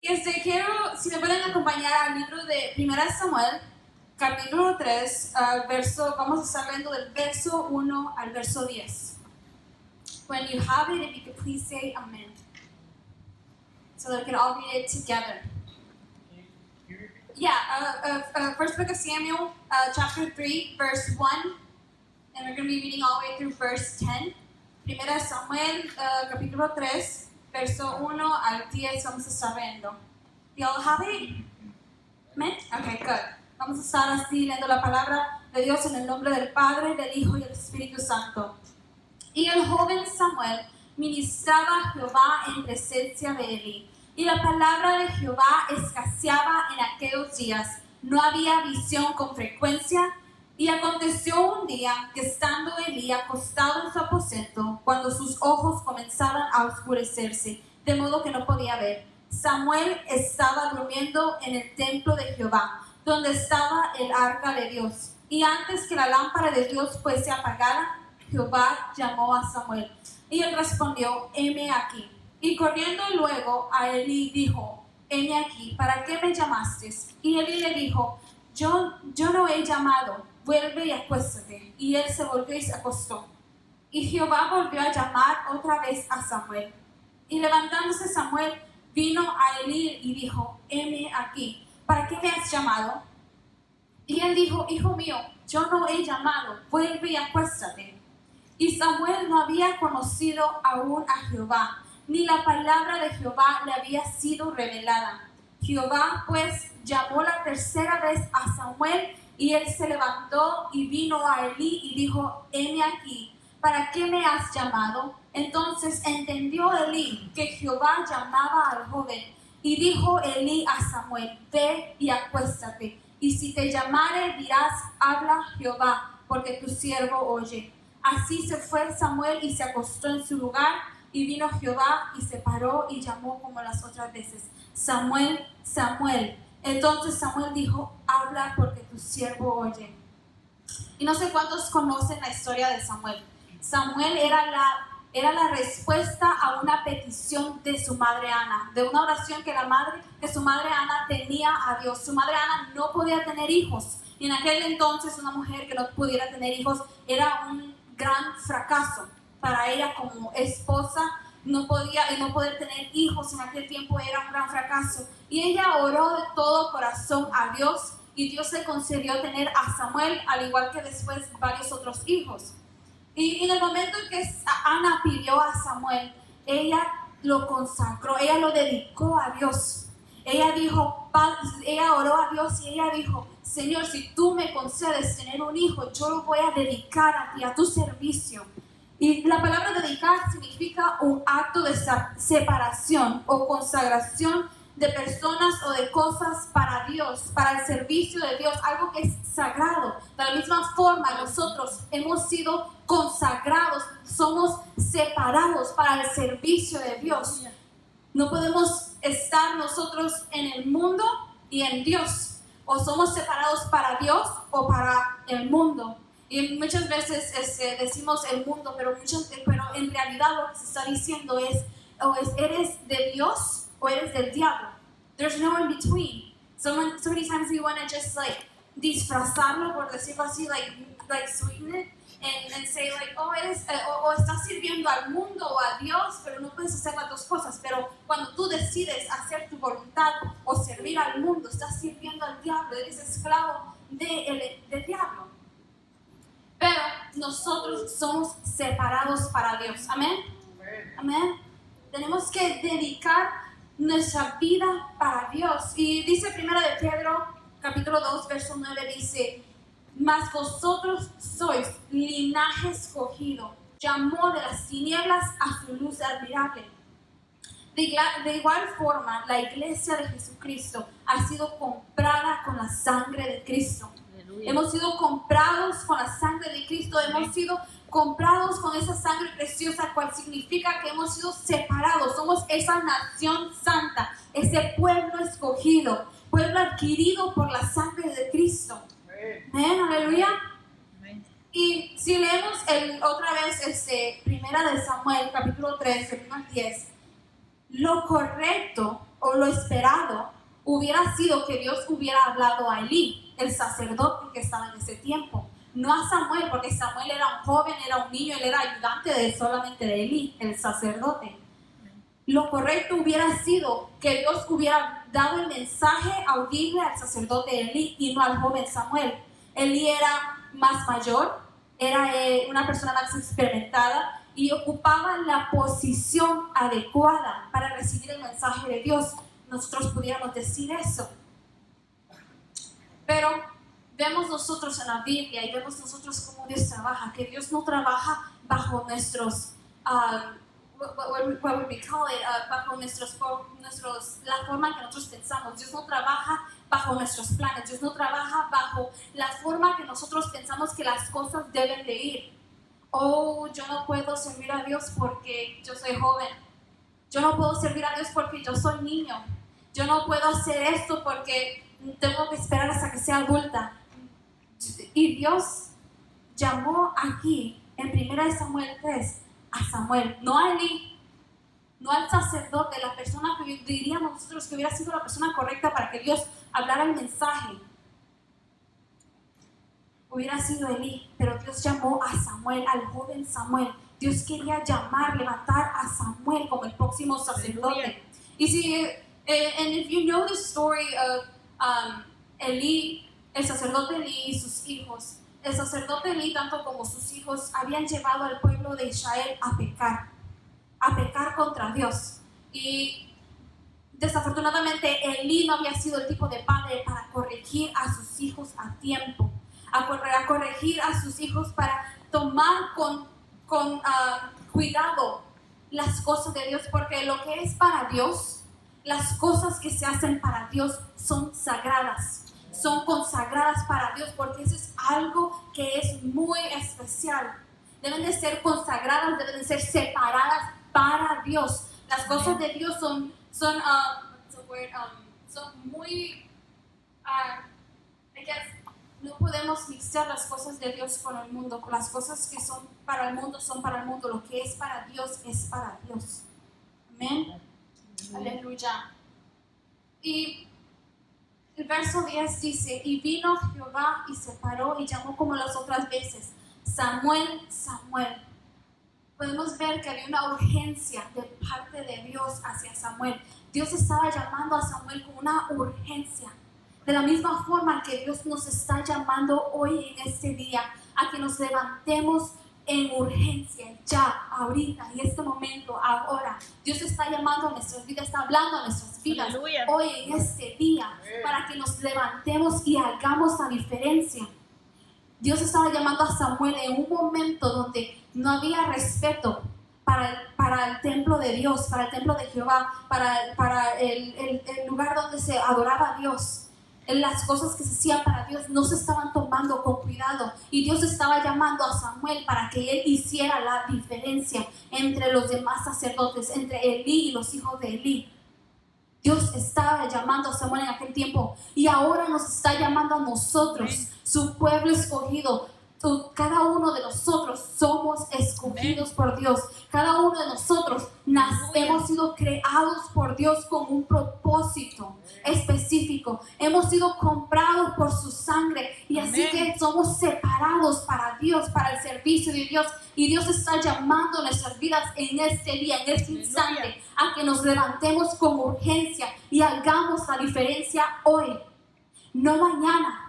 Quiero, si me pueden acompañar al libro de 1 Samuel, capítulo 3, vamos a estar leyendo del verso 1 al verso 10. When you have it, if you could please say amen, so that we can all read it together. First book of Samuel, chapter 3, verse 1, and we're going to be reading all the way through verse 10. 1 Samuel, capítulo 3, verso 1 al 10, vamos a estar leyendo. Do y'all have it? Amen? Okay, good. Vamos a estar así leyendo la palabra de Dios en el nombre del Padre, del Hijo y del Espíritu Santo. Y el joven Samuel ministraba a Jehová en presencia de Elí. Y la palabra de Jehová escaseaba en aquellos días. No había visión con frecuencia. Y aconteció un día que estando Elí acostado en su aposento, cuando sus ojos comenzaban a oscurecerse, de modo que no podía ver, Samuel estaba durmiendo en el templo de Jehová, donde estaba el arca de Dios. Y antes que la lámpara de Dios fuese apagada, Jehová llamó a Samuel. Y él respondió: heme aquí. Y corriendo luego a Elí dijo: heme aquí, ¿para qué me llamaste? Y Elí le dijo: yo no he llamado, vuelve y acuéstate. Y él se volvió y se acostó. Y Jehová volvió a llamar otra vez a Samuel. Y levantándose Samuel, vino a Elí y dijo: heme aquí, ¿para qué me has llamado? Y él dijo: hijo mío, yo no he llamado, vuelve y acuéstate. Y Samuel no había conocido aún a Jehová, ni la palabra de Jehová le había sido revelada. Jehová pues llamó la tercera vez a Samuel, y él se levantó y vino a Elí y dijo: heme aquí, ¿para qué me has llamado? Entonces entendió Elí que Jehová llamaba al joven, y dijo Elí a Samuel: ve y acuéstate, y si te llamare dirás: habla Jehová, porque tu siervo oye. Así se fue Samuel y se acostó en su lugar, y vino Jehová y se paró y llamó como las otras veces: Samuel, Samuel. Entonces Samuel dijo: habla, porque tu siervo oye. Y no sé cuántos conocen la historia de Samuel. Samuel era la respuesta a una petición de su madre Ana, de una oración que su madre Ana tenía a Dios. Su madre Ana no podía tener hijos, y en aquel entonces una mujer que no pudiera tener hijos era un gran fracaso para ella como esposa. No poder tener hijos en aquel tiempo era un gran fracaso. Y ella oró de todo corazón a Dios, y Dios le concedió tener a Samuel, al igual que después varios otros hijos. Y en el momento en que Ana pidió a Samuel, ella lo consagró, ella lo dedicó a Dios. Ella oró a Dios y ella dijo: Señor, si tú me concedes tener un hijo, yo lo voy a dedicar a ti, a tu servicio. Y la palabra dedicar significa un acto de separación o consagración de personas o de cosas para Dios, para el servicio de Dios, algo que es sagrado. De la misma forma, nosotros hemos sido consagrados, somos separados para el servicio de Dios. No podemos estar nosotros en el mundo y en Dios. O somos separados para Dios o para el mundo. Y muchas veces decimos el mundo, pero en realidad lo que se está diciendo es: o eres de Dios o eres del diablo. There's no in between. So many times we want to just disfrazarlo, por decirlo así, like sweeten it and say o estás sirviendo al mundo o a Dios, pero no puedes hacer las dos cosas. Pero cuando tú decides hacer tu voluntad o servir al mundo, estás sirviendo al diablo, eres esclavo del diablo. Pero nosotros somos separados para Dios. Amén. Amén. Tenemos que dedicar nuestra vida para Dios. Y dice 1 de Pedro, capítulo 2, verso 9, dice: mas vosotros sois linaje escogido, llamó de las tinieblas a su luz admirable. De igual forma, la iglesia de Jesucristo ha sido comprada con la sangre de Cristo. Hemos sido comprados con la sangre de Cristo, hemos sido comprados con esa sangre preciosa, cual significa que hemos sido separados. Somos esa nación santa, ese pueblo escogido, pueblo adquirido por la sangre de Cristo. Amén, aleluya. Y si leemos otra vez Primera de Samuel, capítulo 3, del 1 al 10, lo correcto o lo esperado hubiera sido que Dios hubiera hablado a Elí, el sacerdote que estaba en ese tiempo. No a Samuel, porque Samuel era un joven, era un niño, él era ayudante solamente de Elí, el sacerdote. Lo correcto hubiera sido que Dios hubiera dado el mensaje audible al sacerdote Elí y no al joven Samuel. Elí era más mayor, era una persona más experimentada y ocupaba la posición adecuada para recibir el mensaje de Dios. Nosotros pudiéramos decir eso. Pero vemos nosotros en la Biblia y vemos nosotros cómo Dios trabaja, que Dios no trabaja bajo nuestros... what would we call it, bajo la forma que nosotros pensamos. Dios no trabaja bajo nuestros planes. Dios no trabaja bajo la forma que nosotros pensamos que las cosas deben de ir. Oh, yo no puedo servir a Dios porque yo soy joven. Yo no puedo servir a Dios porque yo soy niño. Yo no puedo hacer esto porque tengo que esperar hasta que sea adulta. Y Dios llamó aquí, en 1 Samuel 3, a Samuel, no a Elí, no al sacerdote, la persona que diríamos nosotros que hubiera sido la persona correcta para que Dios hablara el mensaje. Hubiera sido Elí, pero Dios llamó a Samuel, al joven Samuel. Dios quería levantar a Samuel como el próximo sacerdote. Y si, and if you know the story of Elí, el sacerdote Elí y sus hijos, el sacerdote Elí, tanto como sus hijos, habían llevado al pueblo de Israel a pecar contra Dios. Y desafortunadamente Elí no había sido el tipo de padre para corregir a sus hijos a tiempo, a corregir a sus hijos para tomar con cuidado las cosas de Dios, porque lo que es para Dios, las cosas que se hacen para Dios son sagradas. Son consagradas para Dios, porque eso es algo que es muy especial. Deben de ser consagradas, deben de ser separadas para Dios. Las cosas de Dios son muy, I guess, no podemos mixar las cosas de Dios con el mundo. Las cosas que son para el mundo son para el mundo. Lo que es para Dios es para Dios. Amén. Aleluya. Y el verso 10 dice, y vino Jehová y se paró y llamó como las otras veces, Samuel, Samuel. Podemos ver que había una urgencia de parte de Dios hacia Samuel. Dios estaba llamando a Samuel con una urgencia. De la misma forma que Dios nos está llamando hoy en este día, a que nos levantemos en urgencia, ya, ahorita, en este momento, ahora. Dios está llamando a nuestras vidas, está hablando a nuestras vidas. Aleluya. Hoy en este día, para que nos levantemos y hagamos la diferencia. Dios estaba llamando a Samuel en un momento donde no había respeto para el templo de Dios, para el templo de Jehová, para el lugar donde se adoraba a Dios. Las cosas que se hacían para Dios no se estaban tomando con cuidado, y Dios estaba llamando a Samuel para que él hiciera la diferencia entre los demás sacerdotes, entre Elí y los hijos de Elí. Dios estaba llamando a Samuel en aquel tiempo, y ahora nos está llamando a nosotros, su pueblo escogido. Cada uno de nosotros somos escogidos por Dios. Cada uno de nosotros hemos sido creados por Dios con un propósito específico. Hemos sido comprados por su sangre, y así que somos separados para Dios, para el servicio de Dios. Y Dios está llamando nuestras vidas en este día, en este instante, a que nos levantemos con urgencia y hagamos la diferencia hoy, no mañana.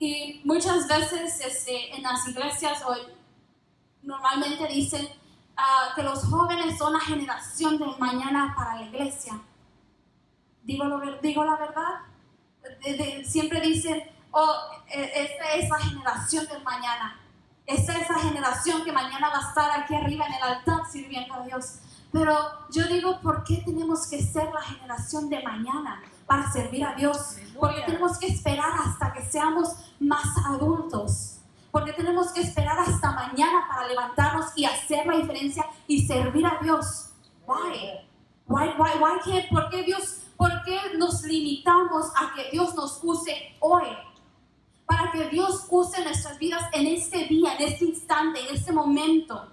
Y muchas veces en las iglesias hoy normalmente dicen que los jóvenes son la generación del mañana para la iglesia. Digo la verdad. Siempre dicen, esta es la generación del mañana. Esta es la generación que mañana va a estar aquí arriba en el altar sirviendo a Dios. Pero yo digo, ¿por qué tenemos que ser la generación de mañana para servir a Dios? ¿Por qué tenemos que esperar hasta que seamos más adultos? ¿Por qué tenemos que esperar hasta mañana para levantarnos y hacer la diferencia y servir a Dios? Why can't? ¿Por qué nos limitamos a que Dios nos use hoy? Para que Dios use nuestras vidas en este día, en este instante, en este momento.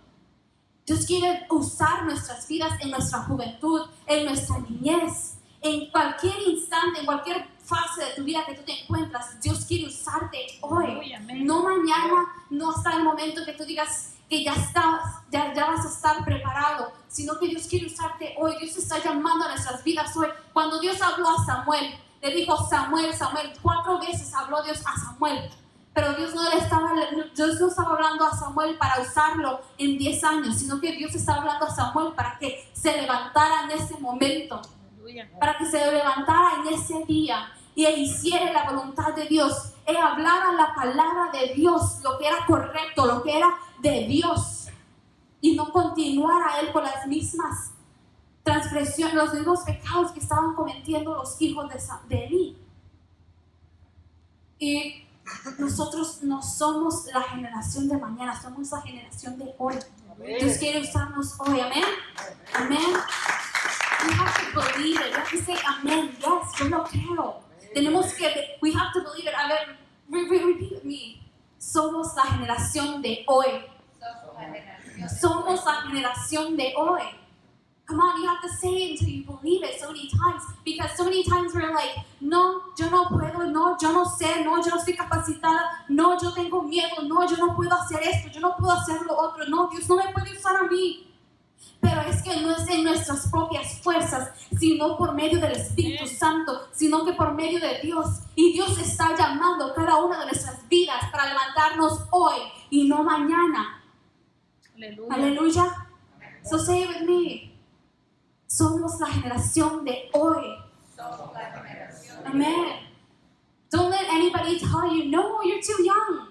Dios quiere usar nuestras vidas en nuestra juventud, en nuestra niñez, en cualquier instante, en cualquier fase de tu vida que tú te encuentras. Dios quiere usarte hoy, no mañana, no hasta el momento que tú digas que ya vas a estar preparado, sino que Dios quiere usarte hoy. Dios está llamando a nuestras vidas hoy. Cuando Dios habló a Samuel, le dijo Samuel, 4 veces habló Dios a Samuel. Pero Dios no estaba hablando a Samuel para usarlo en 10 años, sino que Dios estaba hablando a Samuel para que se levantara en ese momento, para que se levantara en ese día y hiciera la voluntad de Dios, hablara la palabra de Dios, lo que era correcto, lo que era de Dios, y no continuara él con las mismas transgresiones, los mismos pecados que estaban cometiendo los hijos de Elí. Y nosotros no somos la generación de mañana, somos la generación de hoy. Dios quiere usarnos hoy, amén. Amén. We have to believe it. We have to say amen. Yes, yo lo creo. We have to believe it. A ver, repeat with me. Somos la generación de hoy. Somos la generación de hoy. Come on, you have to say it until you believe it so many times. Because so many times we're like, no, yo no puedo, no, yo no sé, no, yo no estoy capacitada, no, yo tengo miedo, no, yo no puedo hacer esto, yo no puedo hacer lo otro, no, Dios no me puede usar a mí. Pero es que no es en nuestras propias fuerzas, sino por medio del Espíritu Santo, sino que por medio de Dios. Y Dios está llamando cada una de nuestras vidas para levantarnos hoy y no mañana. Aleluya. Aleluya. So say it with me. Somos la generación de hoy. Somos la generación de hoy. Don't let anybody tell you, no, you're too young.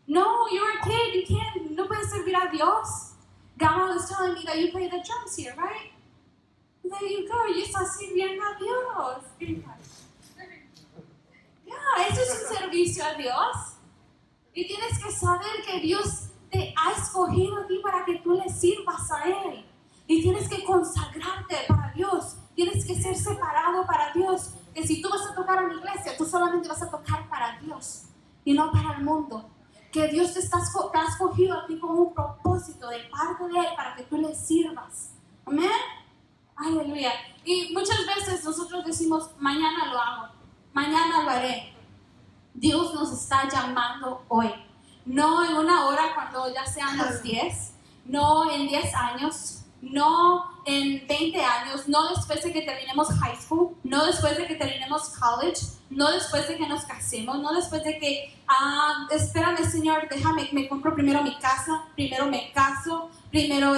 No, you're a kid, you can't, no puedes servir a Dios. Gama was telling me that you play the drums here, right? There you go, you estás sirviendo a Dios. Yeah, eso es un servicio a Dios. Y tienes que saber que Dios te ha escogido a ti para que tú le sirvas a Él. Y tienes que consagrarte para Dios. Tienes que ser separado para Dios. Que si tú vas a tocar en la iglesia, tú solamente vas a tocar para Dios y no para el mundo. Que Dios te ha escogido a ti con un propósito de parte de Él para que tú le sirvas. Amén. Aleluya. Y muchas veces nosotros decimos, mañana lo hago, mañana lo haré. Dios nos está llamando hoy. No en una hora cuando ya sean las 10, no en 10 años, no en 20 años, no después de que terminemos high school, no después de que terminemos college, no después de que nos casemos, no después de que, espérame Señor, déjame, me compro primero mi casa, primero me caso, primero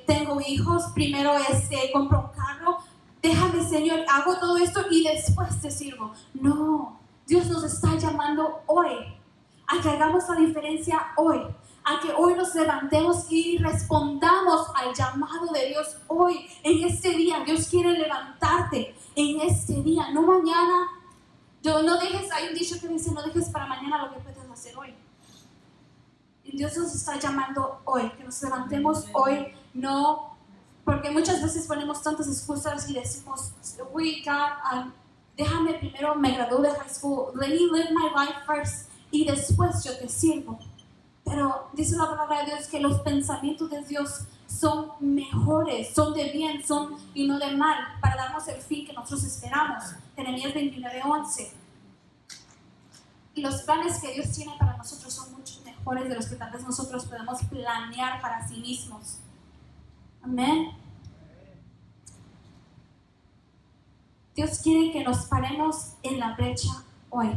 tengo hijos, primero compro un carro, déjame Señor, hago todo esto y después te sirvo. No, Dios nos está llamando hoy, a que hagamos la diferencia hoy, a que hoy nos levantemos y respondamos al llamado de Dios hoy, en este día. Dios quiere levantarte en este día, no mañana. No dejes, hay un dicho que dice, no dejes para mañana lo que puedes hacer hoy. Y Dios nos está llamando hoy, que nos levantemos hoy, no, porque muchas veces ponemos tantas excusas y decimos, wait God, déjame primero, me gradué de high school, let me live my life first, y después yo te sirvo. Pero dice la palabra de Dios que los pensamientos de Dios son mejores, son de bien, son y no de mal, para darnos el fin que nosotros esperamos. Jeremías 29:11. Y los planes que Dios tiene para nosotros son mucho mejores de los que tal vez nosotros podemos planear para sí mismos. Amén. Dios quiere que nos paremos en la brecha hoy.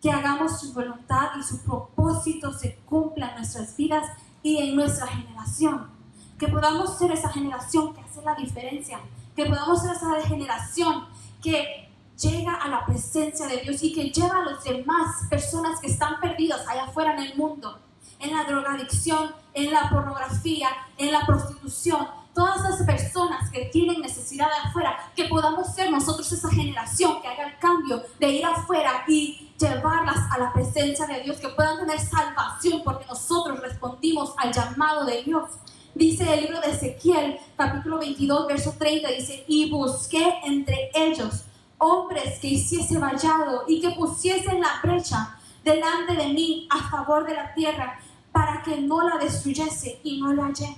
Que hagamos su voluntad y su propósito se cumpla en nuestras vidas y en nuestra generación. Que podamos ser esa generación que hace la diferencia. Que podamos ser esa generación que llega a la presencia de Dios y que lleva a las demás personas que están perdidas allá afuera en el mundo. En la drogadicción, en la pornografía, en la prostitución. Todas las personas que tienen necesidad de afuera, que podamos ser nosotros esa generación que haga el cambio de ir afuera y llevarlas a la presencia de Dios, que puedan tener salvación porque nosotros respondimos al llamado de Dios. Dice el libro de Ezequiel, capítulo 22, verso 30, dice, y busqué entre ellos hombres que hiciese vallado y que pusiesen la brecha delante de mí a favor de la tierra para que no la destruyese, y no la hallé.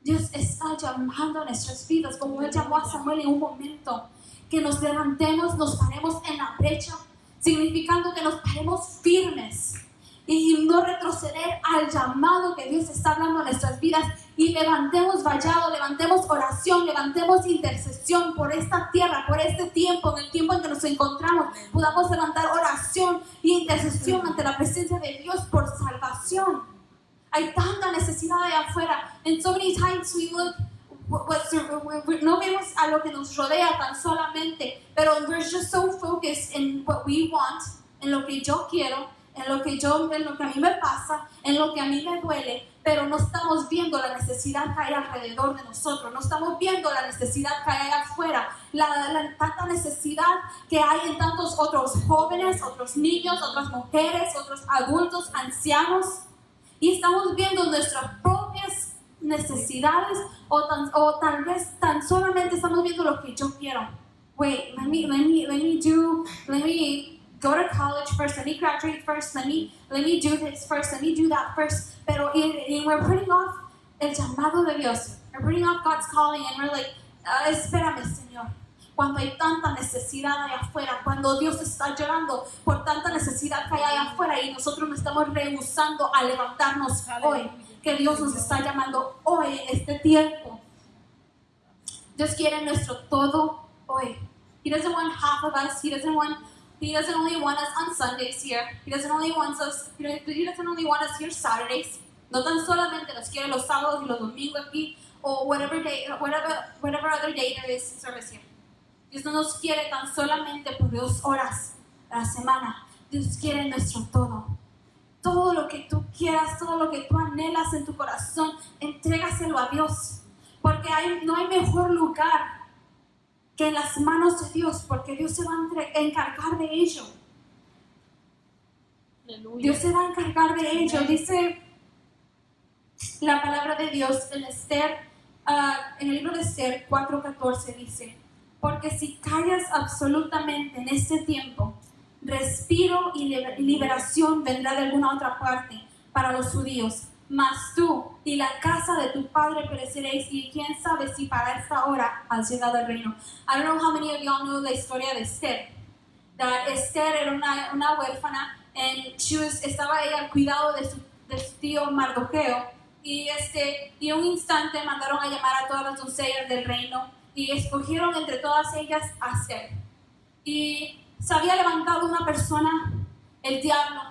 Dios está llamando a nuestras vidas, como Él llamó a Samuel en un momento, que nos levantemos, nos paremos en la brecha, significando que nos paremos firmes y no retroceder al llamado que Dios está dando a nuestras vidas, y levantemos vallado, levantemos oración, levantemos intercesión por esta tierra, por este tiempo, en el tiempo en que nos encontramos, podamos levantar oración e intercesión ante la presencia de Dios por salvación. Hay tanta necesidad allá afuera, and so many times we look, no vemos a lo que nos rodea tan solamente, pero we're just so focused in what we want, en lo que yo quiero, en lo que a mí me pasa, en lo que a mí me duele, pero no estamos viendo la necesidad que hay alrededor de nosotros, no estamos viendo la necesidad que hay afuera, la tanta necesidad que hay en tantos otros jóvenes, otros niños, otras mujeres, otros adultos, ancianos, y estamos viendo nuestras propias necesidades, o tal vez tan solamente estamos viendo lo que yo quiero. Wait, let me go to college first, let me graduate first, let me do this first, let me do that first. Pero we're putting off el llamado de Dios. We're putting off God's calling, and we're like, espérame, Señor. Cuando hay tanta necesidad allá afuera, cuando Dios está llorando por tanta necesidad que hay allá afuera, y nosotros nos estamos rehusando a levantarnos hoy, que Dios nos está llamando hoy, en este tiempo. Dios quiere nuestro todo hoy. He doesn't want half of us. He doesn't only want us on Sundays here. He doesn't only want us here Saturdays. No tan solamente nos quiere los sábados y los domingos aquí, o whatever other day there is service here. Dios no nos quiere tan solamente por 2 horas a la semana. Dios quiere nuestro todo. Todo lo que tú quieras, todo lo que tú anhelas en tu corazón, entrégaselo a Dios. Porque no hay mejor lugar que en las manos de Dios, porque Dios se va a encargar de ello. Aleluya. Dios se va a encargar de ello. Dice la palabra de Dios en en el libro de Esther 4:14, dice: porque si callas absolutamente en este tiempo, respiro y liberación vendrá de alguna otra parte para los judíos, mas tú y la casa de tu padre pereceréis, y quién sabe si para esta hora has llegado al reino. I don't know how many of y'all know la historia de Esther. That Esther era una huérfana, estaba ella al cuidado de su tío Mardoqueo, y un instante mandaron a llamar a todas las doncellas del reino, y escogieron entre todas ellas a Esther. Y se había levantado una persona, el diablo,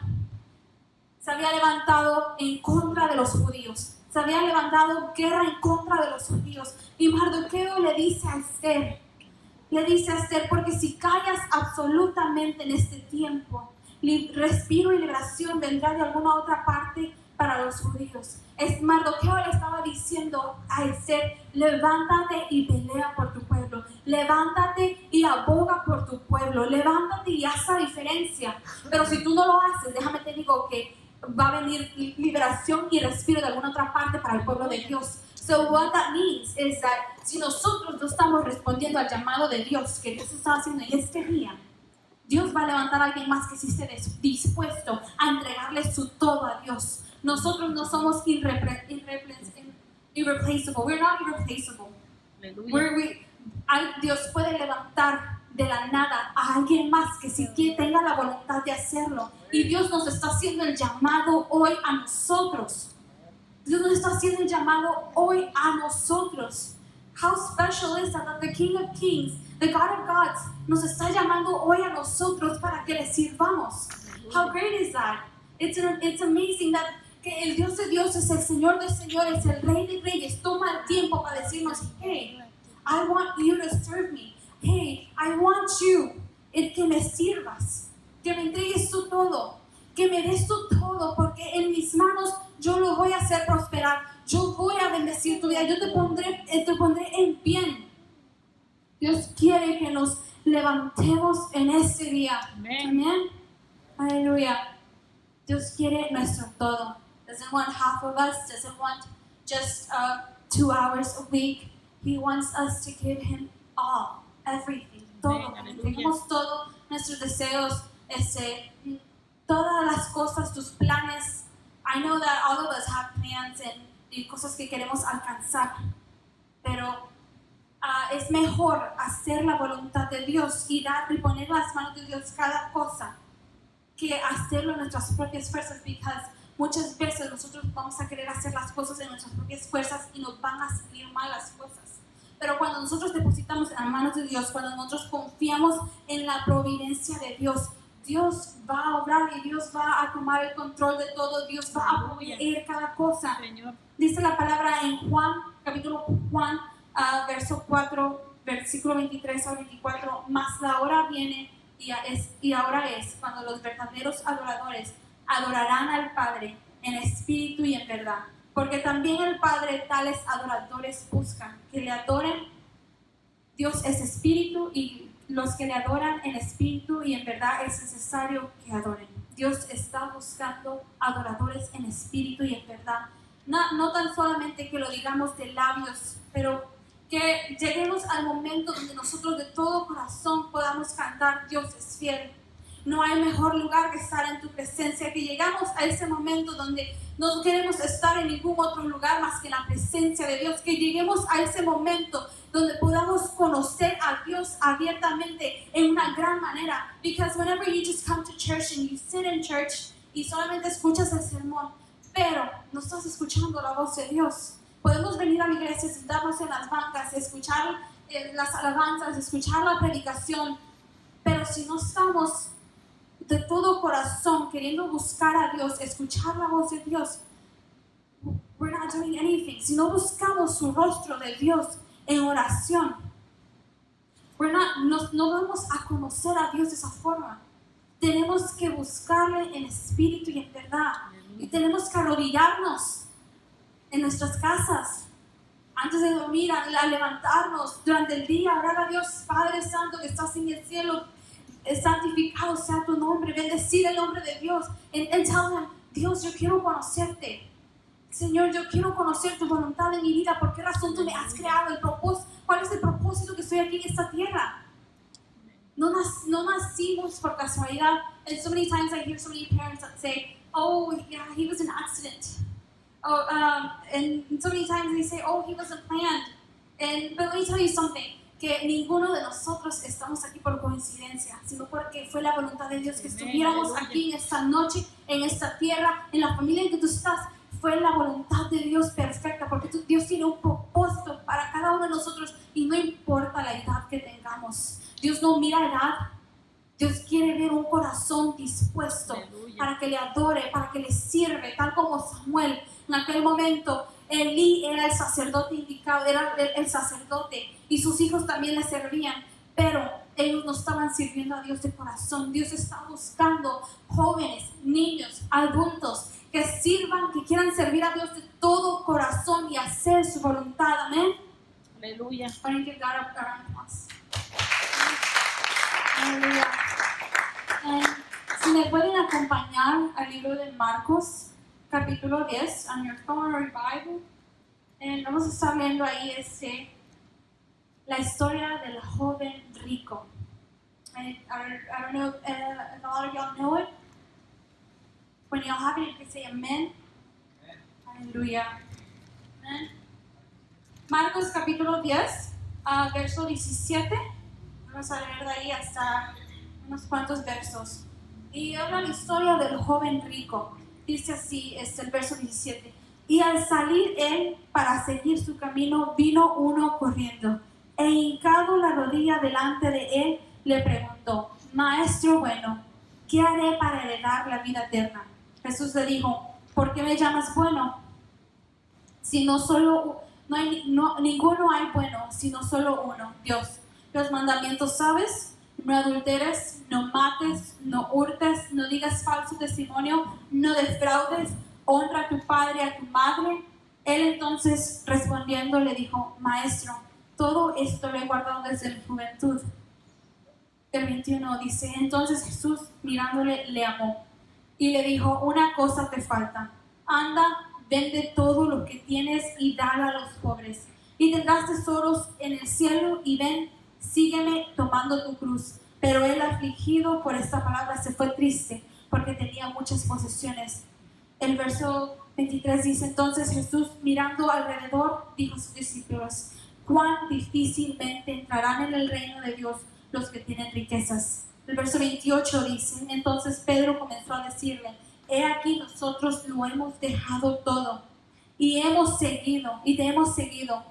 se había levantado en contra de los judíos, se había levantado guerra en contra de los judíos, y Mardoqueo le dice a Esther, porque si callas absolutamente en este tiempo, respiro y liberación vendrá de alguna otra parte para los judíos. Mardoqueo le estaba diciendo a Esther: levántate y pelea por tu pueblo, levántate y aboga por tu pueblo, levántate y haz la diferencia. Pero si tú no lo haces, déjame te digo que va a venir liberación y respiro de alguna otra parte para el pueblo de Dios. So what that means is that si nosotros no estamos respondiendo al llamado de Dios que Dios está haciendo en este día, Dios va a levantar a alguien más que sí esté dispuesto a entregarle su todo a Dios. Nosotros no somos irreplaceable. We're not irreplaceable. Dios puede levantar de la nada a alguien más que sí tenga la voluntad de hacerlo. Y Dios nos está haciendo el llamado hoy a nosotros. Dios nos está haciendo el llamado hoy a nosotros. How special is that the King of Kings, the God of Gods, nos está llamando hoy a nosotros para que le sirvamos. How great is that? It's amazing that que el Dios de dioses, el Señor de señores, el Rey de reyes, toma el tiempo para decirnos: hey, I want you to serve me. Hey, I want you, que me sirvas, que me entregues tu todo, que me des tu todo, porque en mis manos yo lo voy a hacer prosperar. Yo voy a bendecir tu vida. Yo te pondré en bien. Dios quiere que nos levantemos en este día. Amén. Aleluya. Dios quiere nuestro todo. Doesn't want half of us. Doesn't want just 2 hours a week. He wants us to give Him all, everything, todo. Tenemos todo, nuestros deseos, todas las cosas, tus planes. I know that all of us have plans, and y cosas que queremos alcanzar. Pero es mejor hacer la voluntad de Dios y dar y poner las manos de Dios cada cosa que hacerlo en nuestras propias fuerzas, porque muchas veces nosotros vamos a querer hacer las cosas en nuestras propias fuerzas y nos van a salir mal las cosas. Pero cuando nosotros depositamos en las manos de Dios, cuando nosotros confiamos en la providencia de Dios, Dios va a obrar y Dios va a tomar el control de todo. Dios va a proveer cada cosa. Señor. Dice la palabra en Juan, capítulo Juan, verso 4, versículo 23 al 24, mas la hora viene y ahora es cuando los verdaderos adoradores adorarán al Padre en espíritu y en verdad, porque también el Padre tales adoradores buscan, que le adoren. Dios es espíritu y los que le adoran en espíritu y en verdad es necesario que adoren. Dios está buscando adoradores en espíritu y en verdad. No tan solamente que lo digamos de labios, pero que lleguemos al momento donde nosotros de todo corazón podamos cantar: Dios es fiel. No hay mejor lugar que estar en tu presencia, que llegamos a ese momento donde no queremos estar en ningún otro lugar más que en la presencia de Dios, que lleguemos a ese momento donde podamos conocer a Dios abiertamente en una gran manera. Because whenever you just come to church and you sit in church y solamente escuchas el sermón, pero no estás escuchando la voz de Dios. Podemos venir a la iglesia, sentarnos en las bancas, escuchar las alabanzas, escuchar la predicación, pero si no estamos de todo corazón queriendo buscar a Dios, escuchar la voz de Dios, we're not doing anything. Si no buscamos su rostro de Dios en oración, no vamos a conocer a Dios de esa forma. Tenemos que buscarle en espíritu y en verdad, y tenemos que arrodillarnos en nuestras casas antes de dormir, a levantarnos durante el día, orar a Dios: Padre Santo que estás en el cielo, santificado sea tu nombre, bendecir el nombre de Dios, and tell him: Dios, yo quiero conocerte. Señor, yo quiero conocer tu voluntad en mi vida. ¿Por qué razón tú me has creado? ¿Cuál es el propósito que estoy aquí en esta tierra? No nacimos por casualidad. And so many times I hear so many parents that say, oh yeah, he was an accident. And so many times they say, oh, he wasn't planned. But let me tell you something, que ninguno de nosotros estamos aquí por coincidencia, sino porque fue la voluntad de Dios que estuviéramos aquí en esta noche, en esta tierra, en la familia en que tú estás. Fue la voluntad de Dios perfecta, porque Dios tiene un propósito para cada uno de nosotros y no importa la edad que tengamos. Dios no mira edad. Dios quiere ver un corazón dispuesto para que le adore, para que le sirve, tal como Samuel. En aquel momento, Elí era el sacerdote indicado, era el sacerdote, y sus hijos también le servían, pero ellos no estaban sirviendo a Dios de corazón. Dios está buscando jóvenes, niños, adultos que sirvan, que quieran servir a Dios de todo corazón y hacer su voluntad. Amén. Aleluya. Aleluya. Si me pueden acompañar al libro de Marcos, capítulo 10, on your phone or your Bible. Vamos a estar leyendo ahí la historia del joven rico. I don't know if a lot of y'all know it. When y'all have it, you can say amen. Aleluya. Amen. Marcos capítulo 10, verso 17. Vamos a leer de ahí hasta unos cuantos versos. Y habla la historia del joven rico. Dice así, el verso 17. Y al salir él para seguir su camino, vino uno corriendo, e hincado la rodilla delante de él, le preguntó: Maestro bueno, ¿qué haré para heredar la vida eterna? Jesús le dijo: ¿por qué me llamas bueno? Ninguno hay bueno, sino solo uno, Dios. Los mandamientos sabes: no adulteres, no mates, no hurtes, no digas falso testimonio, no defraudes, honra a tu padre y a tu madre. Él entonces respondiendo le dijo: Maestro, todo esto lo he guardado desde mi juventud. El 21 dice: entonces Jesús mirándole le amó y le dijo: una cosa te falta, anda, vende todo lo que tienes y dalo a los pobres, y tendrás tesoros en el cielo, y ven, sígueme tomando tu cruz. Pero él, afligido por esta palabra, se fue triste porque tenía muchas posesiones. El verso 23 dice, entonces Jesús mirando alrededor dijo a sus discípulos, cuán difícilmente entrarán en el reino de Dios los que tienen riquezas. El verso 28 dice, entonces Pedro comenzó a decirle, he aquí nosotros lo hemos dejado todo y te hemos seguido.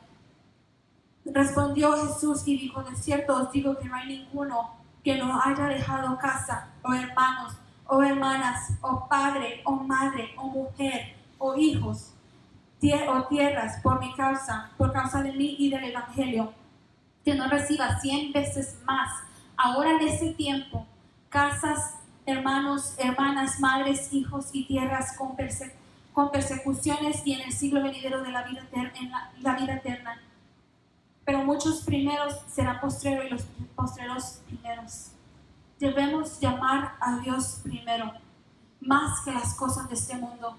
Respondió Jesús y dijo, de cierto os digo que no hay ninguno que no haya dejado casa, o hermanos, o hermanas, o padre, o madre, o mujer, o hijos, o tierras, por causa de mí y del Evangelio, que no reciba 100 veces más, ahora en este tiempo, casas, hermanos, hermanas, madres, hijos y tierras con persecuciones y en el siglo venidero de la vida eterna. Pero muchos primeros serán postreros y los postreros primeros. Debemos llamar a Dios primero, más que las cosas de este mundo.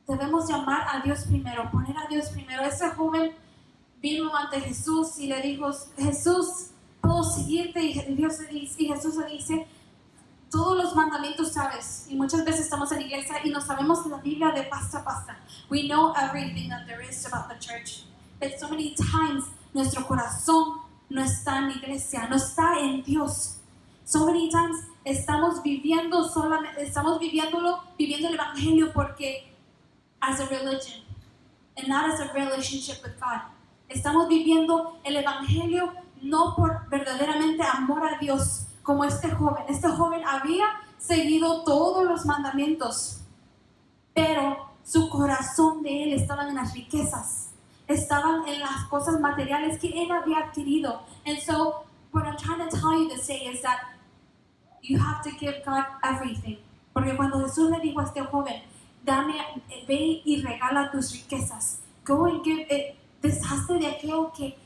Debemos llamar a Dios primero, poner a Dios primero. Ese joven vino ante Jesús y le dijo, Jesús, ¿puedo seguirte? Y Jesús le dice, todos los mandamientos sabes. Y muchas veces estamos en la iglesia y no sabemos la Biblia de pasta a pasta. We know everything that there is about the church. But so many times nuestro corazón no está en la iglesia, no está en Dios. So many times estamos viviendo el evangelio porque as a religion and not as a relationship with God. Estamos viviendo el evangelio no por verdaderamente amor a Dios, como este joven. Este joven había seguido todos los mandamientos, pero su corazón de él estaba en las riquezas, estaban en las cosas materiales que él había adquirido. And so what I'm trying to tell you to say is that you have to give God everything. Porque cuando Jesús le dijo a este joven, ve y regala tus riquezas, go and give it, deshazte de aquello que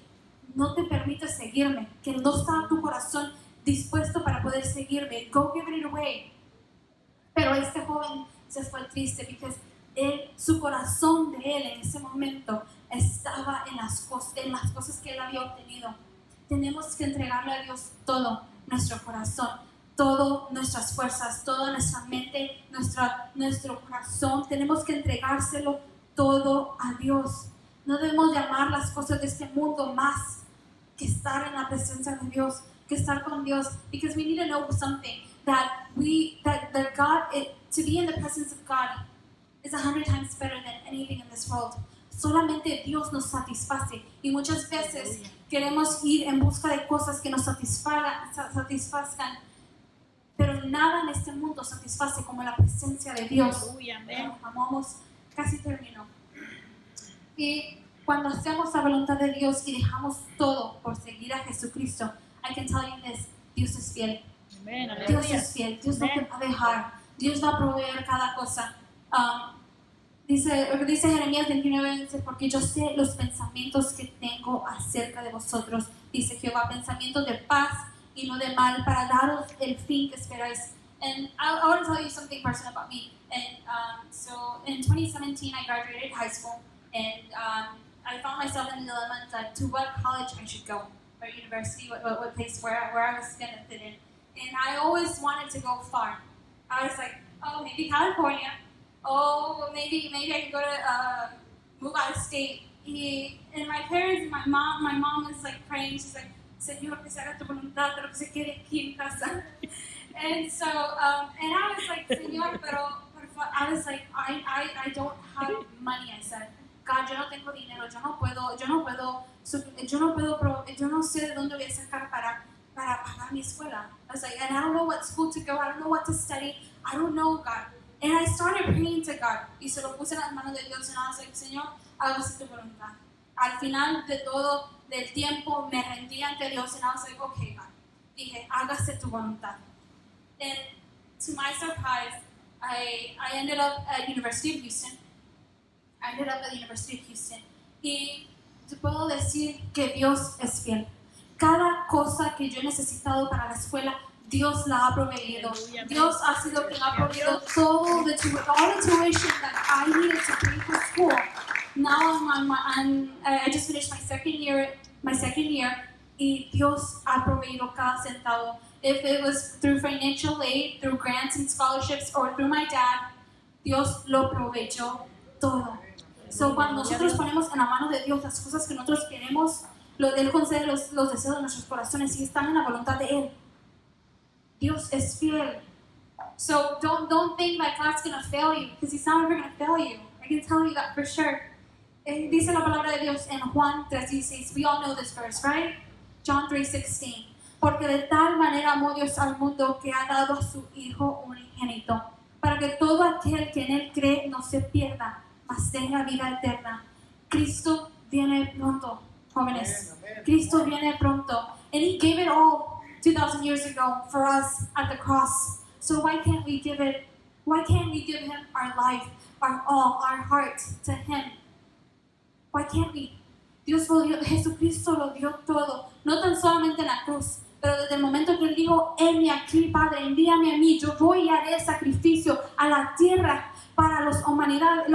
no te permite seguirme, que no está tu corazón dispuesto para poder seguirme, go give it away. Pero este joven se fue triste porque su corazón de él en ese momento estaba en las cosas que él había obtenido. Tenemos que entregarle a Dios todo nuestro corazón, todas nuestras fuerzas, toda nuestra mente, nuestro corazón. Tenemos que entregárselo todo a Dios. No debemos llamar las cosas de este mundo más que estar en la presencia de Dios, que estar con Dios, because we need to know something, that God, to be in the presence of God is 100 times better than anything in this world. Solamente Dios nos satisface y muchas veces queremos ir en busca de cosas que nos satisfazcan, pero nada en este mundo satisface como la presencia de Dios. Amamos, casi terminó. Y cuando hacemos la voluntad de Dios y dejamos todo por seguir a Jesucristo, I can tell you this, Dios es fiel. Amen. Dios es fiel, Dios no te va a dejar, Dios va a proveer cada cosa. Dice Jeremías 29, dice, porque yo sé los pensamientos que tengo acerca de vosotros, dice Jehová, pensamientos de paz y no de mal, para daros el fin que esperáis. And I want to tell you something personal about me. And so in 2017, I graduated high school, and I found myself in the dilemma that to what college I should go, or university, what place where I was going to fit in. And I always wanted to go far. I was like, oh, maybe California. Oh, maybe I could go to move out of state. And my parents, my mom was like praying. She's like, Señor, que se haga tu voluntad, pero que se quede aquí en casa. And so, and I was like, Señor, pero I was like, I don't have money. I said, God, yo no tengo dinero, yo no sé de dónde voy a sacar para pagar mi escuela. I was like, and I don't know what school to go, I don't know what to study, I don't know, God. And I started praying to God, y se lo puse en las manos de Dios, and I was like, Señor, hágase tu voluntad. Al final de todo, del tiempo, me rendí ante Dios, and I was like, okay, God. Dije, hágase tu voluntad. And to my surprise, I ended up at University of Houston. Y te puedo decir que Dios es fiel. Cada cosa que yo he necesitado para la escuela, Dios la ha proveído. Dios ha sido quien ha proveído all the tuition that I needed to pay for school. Now I just finished my second year, y Dios ha proveído cada centavo. If it was through financial aid, through grants and scholarships, or through my dad, Dios lo proveyó todo. So, cuando nosotros ponemos en la mano de Dios las cosas que nosotros queremos, Él concede los deseos de nuestros corazones y están en la voluntad de Él. Dios es fiel. So don't think like God's gonna fail you, because He's not ever gonna fail you. I can tell you that for sure. Dice la palabra de Dios en Juan 3:16. We all know this verse, right? John 3:16. Porque de tal manera amó Dios al mundo que ha dado a su Hijo unigénito, para que todo aquel que en Él cree no se pierda, mas tenga vida eterna. Cristo viene pronto, jóvenes. Cristo viene pronto. And He gave it all 2,000 years ago for us at the cross. So why can't we give Him our life, our all, our heart to Him? Why can't we? Dios lo dio, Jesucristo lo dio todo, no tan solamente en la cruz, pero desde el momento que Él dijo, heme aquí, Padre, envíame a mí, yo voy y haré sacrificio a la tierra para la humanidad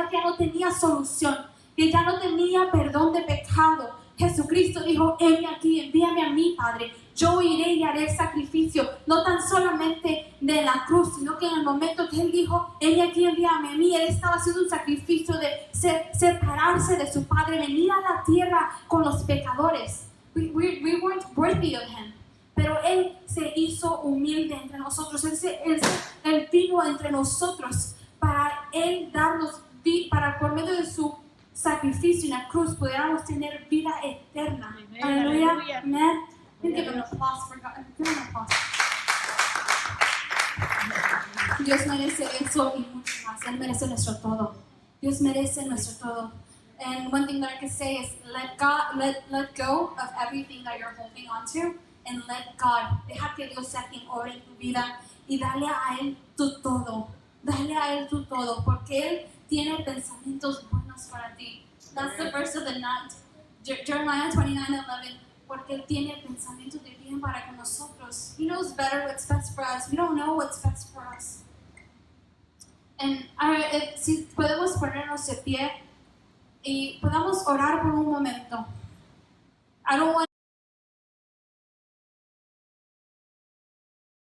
que ya no tenía solución, que ya no tenía perdón de pecado. Jesucristo dijo, heme aquí, envíame a mí, Padre, yo iré y haré sacrificio, no tan solamente de la cruz, sino que en el momento que Él dijo, heme aquí, envíame a mí, Él estaba haciendo un sacrificio de separarse de su Padre, venir a la tierra con los pecadores. We weren't worthy of Him, pero Él se hizo humilde entre nosotros, Él vino entre nosotros para Él darnos, para por medio de su sacrificio en la cruz pudiéramos tener vida eterna. Aleluya. Amén. Give an applause for God. Give an applause. Dios merece eso y mucho más. Él merece nuestro todo. Dios merece nuestro todo. And one thing that I can say is let go of everything that you're holding on to and let God. Deja que Dios sea quien obre en tu vida y dale a Él tu todo. Dale a Él tu todo porque Él tiene pensamientos buenos para ti. That's the verse of the night. Jeremiah 29:11. Porque Él tiene pensamientos de bien para con nosotros. He knows better what's best for us. We don't know what's best for us. And si podemos ponernos de pie y podamos orar por un momento. I don't want